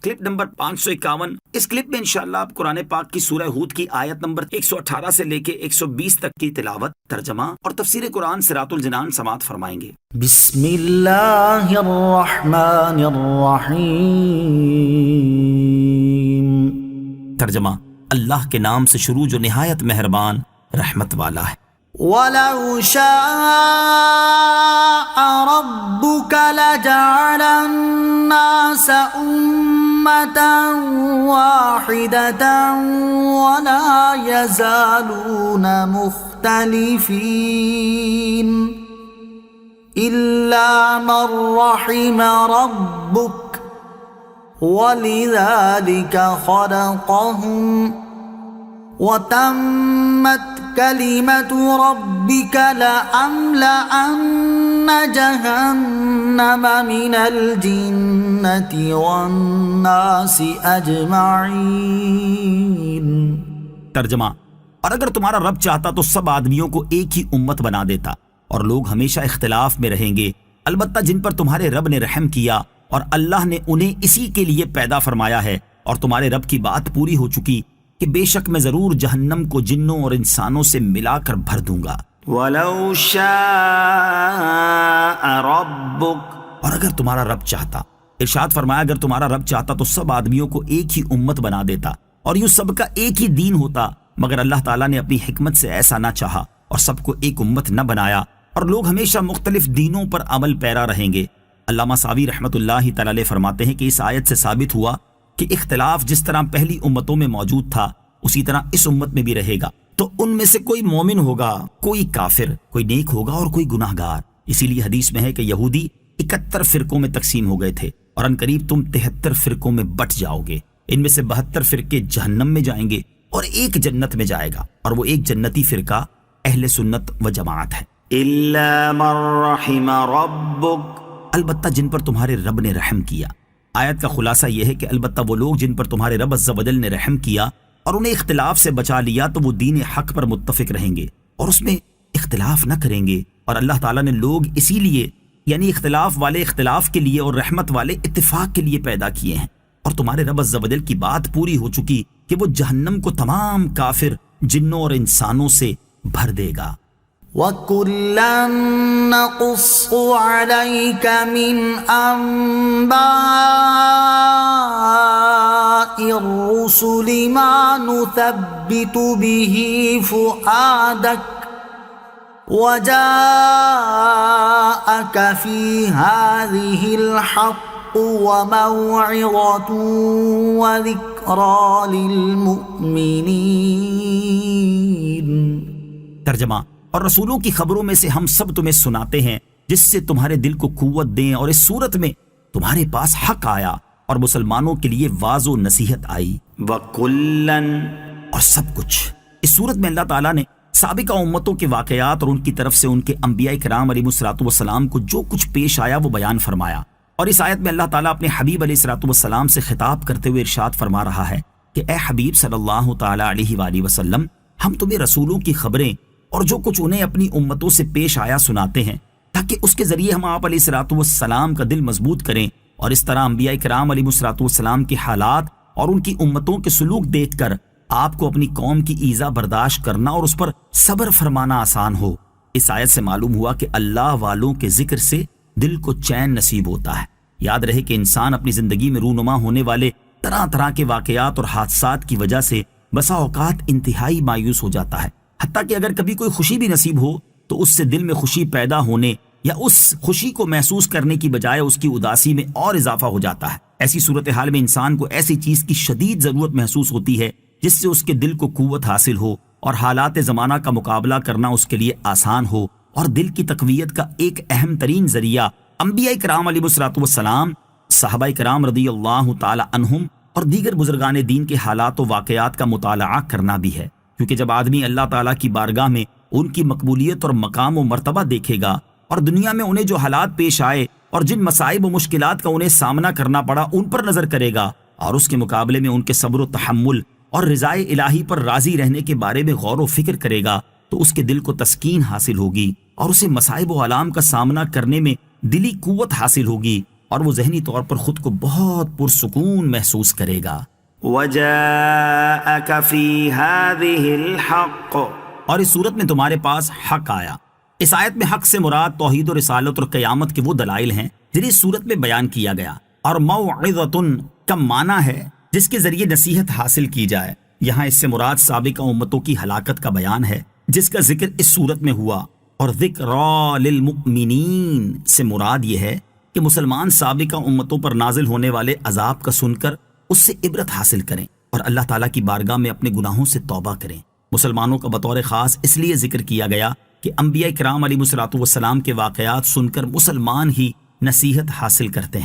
Clip number 551۔ اس clip میں انشاءاللہ آپ قرآن پاک کی سورہ ہود کی آیت نمبر 118 سے لے کے 120 تک کی تلاوت، ترجمہ اور تفسیر قرآن صراط الجنان سماعت فرمائیں گے۔ بسم اللہ الرحمن الرحیم۔ ترجمہ، اللہ کے نام سے شروع جو نہایت مہربان رحمت والا ہے۔ وَلَوْ شَاءَ رَبُّكَ لَجَعَلَ النَّاسَ أُمَّةً وَاحِدَةً وَلَا يَزَالُونَ مُخْتَلِفِينَ إِلَّا مَن رَّحِمَ رَبُّكَ وَلِذَلِكَ خَلَقَهُمْ وَتَمَّتْ كَلِمَةُ رَبِّكَ لَأَمْلَأَنَّ جَهَنَّمَ مِنَ الْجِنَّةِ وَالنَّاسِ أَجْمَعِينَ۔ ترجمہ، اور اگر تمہارا رب چاہتا تو سب آدمیوں کو ایک ہی امت بنا دیتا، اور لوگ ہمیشہ اختلاف میں رہیں گے، البتہ جن پر تمہارے رب نے رحم کیا اور اللہ نے انہیں اسی کے لیے پیدا فرمایا ہے، اور تمہارے رب کی بات پوری ہو چکی کہ بے شک میں ضرور جہنم کو جنوں اور انسانوں سے ملا کر بھر دوں گا۔ وَلَوْ شَاءَ رَبُّكَ، اور اگر تمہارا رب چاہتا، ارشاد فرمایا اگر تمہارا رب چاہتا تو سب آدمیوں کو ایک ہی امت بنا دیتا اور یوں سب کا ایک ہی دین ہوتا، مگر اللہ تعالیٰ نے اپنی حکمت سے ایسا نہ چاہا اور سب کو ایک امت نہ بنایا، اور لوگ ہمیشہ مختلف دینوں پر عمل پیرا رہیں گے۔ علامہ ساوی رحمۃ اللہ تعالی علیہ فرماتے ہیں کہ اس آیت سے ثابت ہوا کہ اختلاف جس طرح پہلی امتوں میں موجود تھا اسی طرح اس امت میں بھی رہے گا، تو ان میں سے کوئی مومن ہوگا، کوئی کافر، کوئی نیک ہوگا اور کوئی گناہ گار۔ اسی لیے حدیث میں ہے کہ یہودی 71 فرقوں میں تقسیم ہو گئے تھے، اور ان قریب تم 73 فرقوں میں بٹ جاؤ گے۔ ان میں سے 72 فرقے جہنم میں جائیں گے اور ایک جنت میں جائے گا، اور وہ ایک جنتی فرقہ اہل سنت و جماعت ہے۔ إِلَّا مَن رَّحِمَ رَبُّكَ، البتہ جن پر تمہارے رب نے رحم کیا۔ آیت کا خلاصہ یہ ہے کہ البتہ وہ لوگ جن پر تمہارے رب عز و جل نے رحم کیا اور انہیں اختلاف سے بچا لیا تو وہ دین حق پر متفق رہیں گے اور اس میں اختلاف نہ کریں گے، اور اللہ تعالیٰ نے لوگ اسی لیے یعنی اختلاف والے اختلاف کے لیے اور رحمت والے اتفاق کے لیے پیدا کیے ہیں، اور تمہارے رب عز و جل کی بات پوری ہو چکی کہ وہ جہنم کو تمام کافر جنوں اور انسانوں سے بھر دے گا۔ وَكُلًّا نَّقُصُّ عَلَيْكَ مِنْ أَنبَاءِ الرُّسُلِ مَا نُثَبِّتُ بِهِ فُؤَادَكَ وَجَاءَكَ فِي هَٰذِهِ الْحَقُّ وَمَوْعِظَةٌ وَذِكْرَىٰ لِلْمُؤْمِنِينَ۔ ترجمہ، اور رسولوں کی خبروں میں سے ہم سب تمہیں سناتے ہیں جس سے تمہارے دل کو قوت دیں، اور اس صورت میں تمہارے پاس حق آیا اور مسلمانوں کے لیے واعظ و نصیحت آئی۔ وَكُلًّا، اور سب کچھ اس صورت میں اللہ تعالیٰ نے سابقہ امتوں کے واقعات اور ان کی طرف سے ان کے انبیاء کرام علیہ الصلوۃ والسلام کو جو کچھ پیش آیا وہ بیان فرمایا، اور اس آیت میں اللہ تعالیٰ اپنے حبیب علیہ الصلوۃ والسلام سے خطاب کرتے ہوئے ارشاد فرما رہا ہے کہ اے حبیب صلی اللہ تعالیٰ علیہ وآلہ وسلم، ہم تمہیں رسولوں کی خبریں اور جو کچھ انہیں اپنی امتوں سے پیش آیا سناتے ہیں، تاکہ اس کے ذریعے ہم آپ علیہ الصلوۃ والسلام کا دل مضبوط کریں، اور اس طرح انبیاء کرام علیہ الصلوۃ والسلام کے حالات اور ان کی امتوں کے سلوک دیکھ کر آپ کو اپنی قوم کی ایذا برداشت کرنا اور اس پر صبر فرمانا آسان ہو۔ اس آیت سے معلوم ہوا کہ اللہ والوں کے ذکر سے دل کو چین نصیب ہوتا ہے۔ یاد رہے کہ انسان اپنی زندگی میں رونما ہونے والے طرح طرح کے واقعات اور حادثات کی وجہ سے بسا اوقات انتہائی مایوس ہو جاتا ہے، حتیٰ کہ اگر کبھی کوئی خوشی بھی نصیب ہو تو اس سے دل میں خوشی پیدا ہونے یا اس خوشی کو محسوس کرنے کی بجائے اس کی اداسی میں اور اضافہ ہو جاتا ہے۔ ایسی صورتحال میں انسان کو ایسی چیز کی شدید ضرورت محسوس ہوتی ہے جس سے اس کے دل کو قوت حاصل ہو اور حالات زمانہ کا مقابلہ کرنا اس کے لیے آسان ہو، اور دل کی تقویت کا ایک اہم ترین ذریعہ انبیاء کرام علیہ الصلوۃ والسلام، صحابہ کرام رضی اللہ تعالی عنہم اور دیگر بزرگان دین کے حالات و واقعات کا مطالعہ کرنا بھی ہے، کیونکہ جب آدمی اللہ تعالیٰ کی بارگاہ میں ان کی مقبولیت اور مقام و مرتبہ دیکھے گا اور دنیا میں انہیں جو حالات پیش آئے اور جن مصائب و مشکلات کا انہیں سامنا کرنا پڑا ان پر نظر کرے گا، اور اس کے مقابلے میں ان کے صبر و تحمل اور رضائے الہی پر راضی رہنے کے بارے میں غور و فکر کرے گا، تو اس کے دل کو تسکین حاصل ہوگی اور اسے مصائب و آلام کا سامنا کرنے میں دلی قوت حاصل ہوگی، اور وہ ذہنی طور پر خود کو بہت پرسکون محسوس کرے گا۔ وجاءك في هذه الحق، اور اس صورت میں تمہارے پاس حق آیا۔ اس آیت میں حق سے مراد توحید و رسالت اور قیامت کے وہ دلائل ہیں جنہیں اس صورت میں بیان کیا گیا، اور موعظۃ کا معنی ہے جس کے ذریعے نصیحت حاصل کی جائے۔ یہاں اس سے مراد سابقہ امتوں کی ہلاکت کا بیان ہے جس کا ذکر اس صورت میں ہوا، اور ذکریٰ للمؤمنین سے مراد یہ ہے کہ مسلمان سابقہ امتوں پر نازل ہونے والے عذاب کا سن کر اس سے عبرت حاصل کریں اور اللہ تعالیٰ کی بارگاہ میں اپنے گناہوں سے توبہ کریں۔ مسلمانوں کا بطور خاص اس لیے ذکر کیا گیا کہ انبیاء کرام علیہ الصلوۃ والسلام کے واقعات سن کر مسلمان ہی نصیحت حاصل کرتے ہیں۔